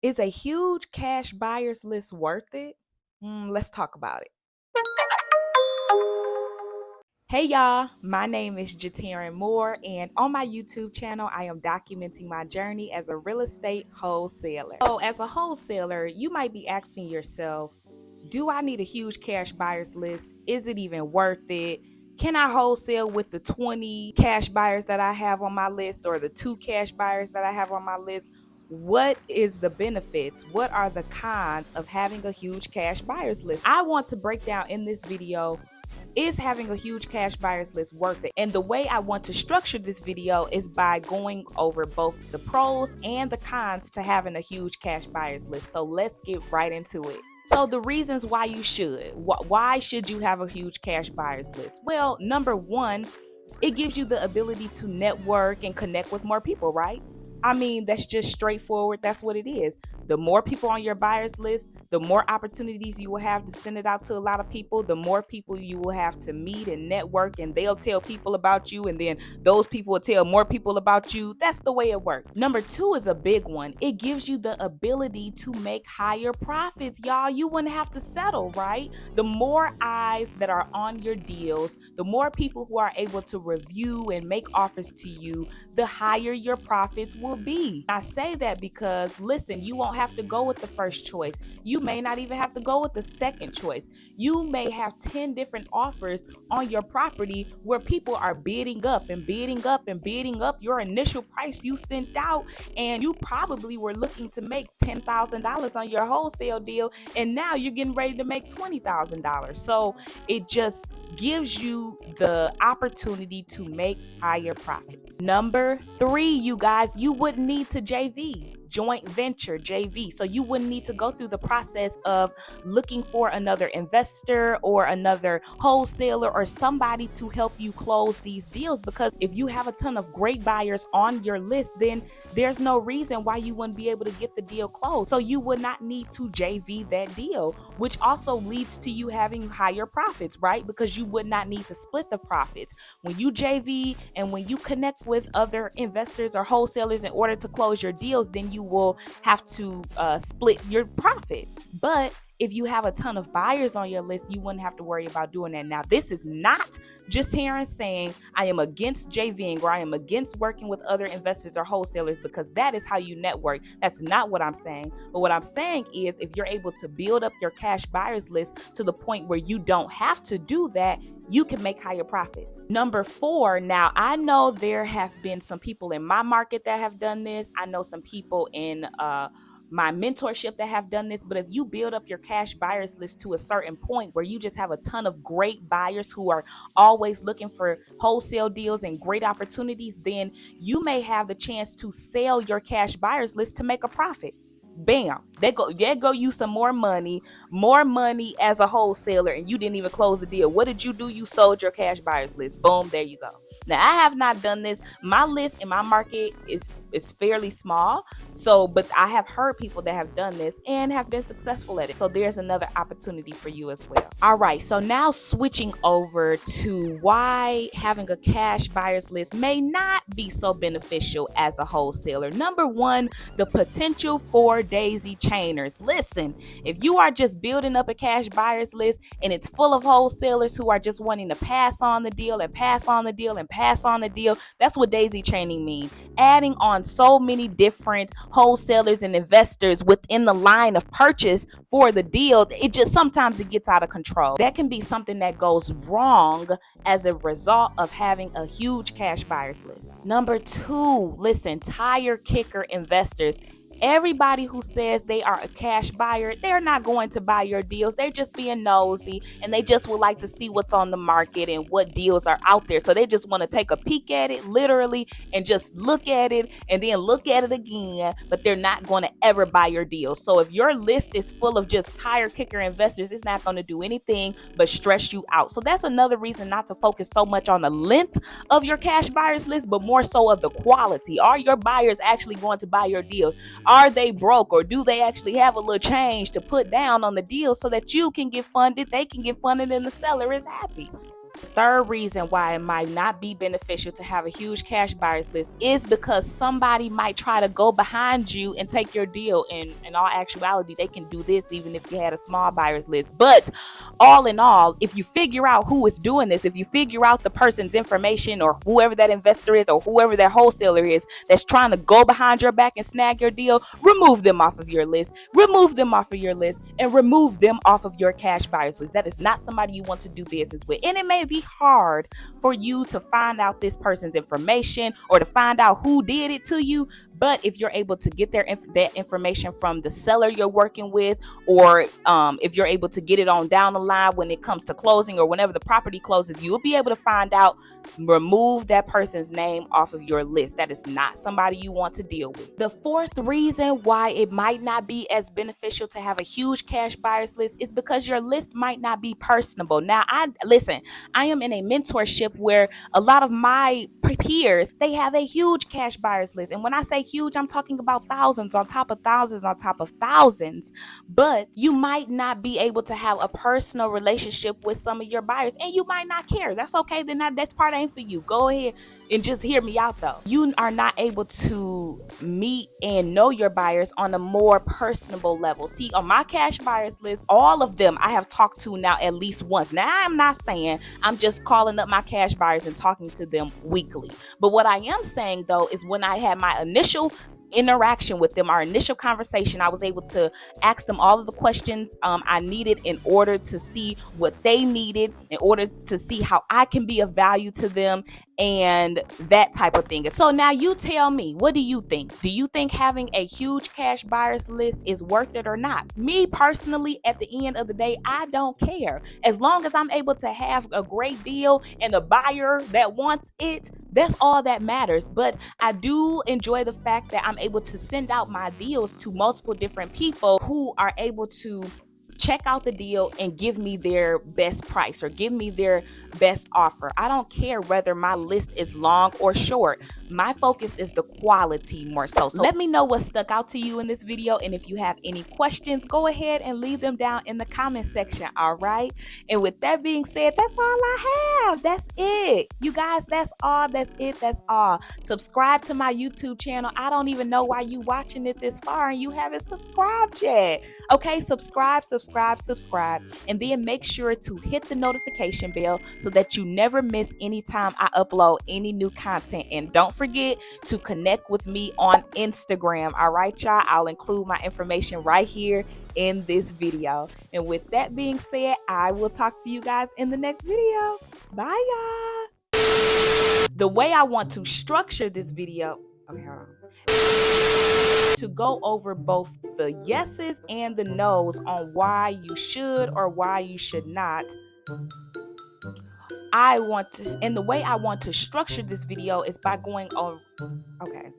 Is a huge cash buyers list worth it? Let's talk about it. Hey y'all, my name is Jatarin Moore, and on my YouTube channel, I am documenting my journey as a real estate wholesaler. So, as a wholesaler, you might be asking yourself, do I need a huge cash buyers list? Is it even worth it? Can I wholesale with the 20 cash buyers that I have on my list or the 2 cash buyers that I have on my list? What is the benefits? What are the cons of having a huge cash buyers list? I want to break down in this video, is having a huge cash buyers list worth it? And the way I want to structure this video is by going over both the pros and the cons to having a huge cash buyers list. So let's get right into it. So the reasons why you should. Why should you have a huge cash buyers list? Well, number one, it gives you the ability to network and connect with more people, right? I mean, that's just straightforward. That's what it is. The more people on your buyers list, the more opportunities you will have to send it out to a lot of people, the more people you will have to meet and network, and they'll tell people about you, and then those people will tell more people about you. That's the way it works. Number two is a big one. It gives you the ability to make higher profits, y'all. You wouldn't have to settle, right? The more eyes that are on your deals, the more people who are able to review and make offers to you, the higher your profits will be. I say that because, listen, you won't have to go with the first choice. You may not even have to go with the second choice. You may have 10 different offers on your property where people are bidding up and bidding up and bidding up your initial price you sent out, and you probably were looking to make $10,000 on your wholesale deal, and now you're getting ready to make $20,000. So it just gives you the opportunity to make higher profits. Number three, you guys, you wouldn't need to JV. Joint venture, JV. So you wouldn't need to go through the process of looking for another investor or another wholesaler or somebody to help you close these deals, because if you have a ton of great buyers on your list, then there's no reason why you wouldn't be able to get the deal closed. So you would not need to JV that deal, which also leads to you having higher profits, right? Because you would not need to split the profits. When you JV and when you connect with other investors or wholesalers in order to close your deals, then you will have to split your profit. But if you have a ton of buyers on your list, you wouldn't have to worry about doing that. Now, this is not just here saying I am against JVing or I am against working with other investors or wholesalers, because that is how you network. That's not what I'm saying. But what I'm saying is, if you're able to build up your cash buyers list to the point where you don't have to do that, you can make higher profits. Number four, now I know there have been some people in my market that have done this. I know some people in my mentorship that have done this. But if you build up your cash buyers list to a certain point where you just have a ton of great buyers who are always looking for wholesale deals and great opportunities, then you may have the chance to sell your cash buyers list to make a profit. Bam, there go you some more money as a wholesaler, and you didn't even close the deal. What did you do? You sold your cash buyers list. Boom, there you go. Now, I have not done this. My list in my market is fairly small. So, but I have heard people that have done this and have been successful at it. So there's another opportunity for you as well. All right. So now switching over to why having a cash buyers list may not be so beneficial as a wholesaler. Number one, the potential for daisy chainers. Listen, if you are just building up a cash buyers list and it's full of wholesalers who are just wanting to pass on the deal and pass on the deal and pass on the deal, that's what daisy chaining means. Adding on so many different wholesalers and investors within the line of purchase for the deal, it just sometimes it gets out of control. That can be something that goes wrong as a result of having a huge cash buyers list. Number two, listen, tire kicker investors. Everybody who says they are a cash buyer, they're not going to buy your deals. They're just being nosy, and they just would like to see what's on the market and what deals are out there. So they just want to take a peek at it, literally, and just look at it and then look at it again, but they're not going to ever buy your deal. So if your list is full of just tire kicker investors, it's not going to do anything but stress you out. So that's another reason not to focus so much on the length of your cash buyers list, but more so of the quality. Are your buyers actually going to buy your deals? Are they broke, or do they actually have a little change to put down on the deal so that you can get funded, they can get funded, and the seller is happy? Third reason why it might not be beneficial to have a huge cash buyers list is because somebody might try to go behind you and take your deal. And in all actuality, they can do this even if you had a small buyers list. But all in all, if you figure out who is doing this, if you figure out the person's information or whoever that investor is or whoever that wholesaler is that's trying to go behind your back and snag your deal, remove them off of your list, remove them off of your list, and remove them off of your cash buyers list. That is not somebody you want to do business with. And it may be hard for you to find out this person's information or to find out who did it to you. But if you're able to get that information from the seller you're working with, or if you're able to get it on down the line when it comes to closing or whenever the property closes, you'll be able to find out, remove that person's name off of your list. That is not somebody you want to deal with. The fourth reason why it might not be as beneficial to have a huge cash buyers list is because your list might not be personable. Now, I am in a mentorship where a lot of my peers, they have a huge cash buyers list. And when I say huge, I'm talking about thousands on top of thousands on top of thousands. But you might not be able to have a personal relationship with some of your buyers, and you might not care. That's okay. Then that's part ain't for you. Go ahead and just hear me out though. You are not able to meet and know your buyers on a more personable level. See, on my cash buyers list, all of them I have talked to now at least once. Now, I'm not saying I'm just calling up my cash buyers and talking to them weekly. But what I am saying though is when I had my initial interaction with them, our initial conversation, I was able to ask them all of the questions I needed in order to see what they needed, in order to see how I can be of value to them, and that type of thing. So now you tell me, what do you think? Do you think having a huge cash buyers list is worth it or not? Me personally, at the end of the day, I don't care. As long as I'm able to have a great deal and a buyer that wants it, that's all that matters. But I do enjoy the fact that I'm able to send out my deals to multiple different people who are able to check out the deal and give me their best price or give me their best offer. I don't care whether my list is long or short. My focus is the quality more so. So let me know what stuck out to you in this video, and if you have any questions, go ahead and leave them down in the comment section. All right, and with that being said, that's all I have. That's it, you guys. That's all. That's it. That's all. Subscribe to my YouTube channel. I don't even know why you watching it this far and you haven't subscribed yet. Okay, subscribe, and then make sure to hit the notification bell so that you never miss any time I upload any new content. And don't forget to connect with me on Instagram. All right, y'all, I'll include my information right here in this video. And with that being said, I will talk to you guys in the next video. Bye, y'all. The way I want to structure this video, okay, hold on, to go over both the yeses and the nos on why you should or why you should not. And the way I want to structure this video is by going over, okay.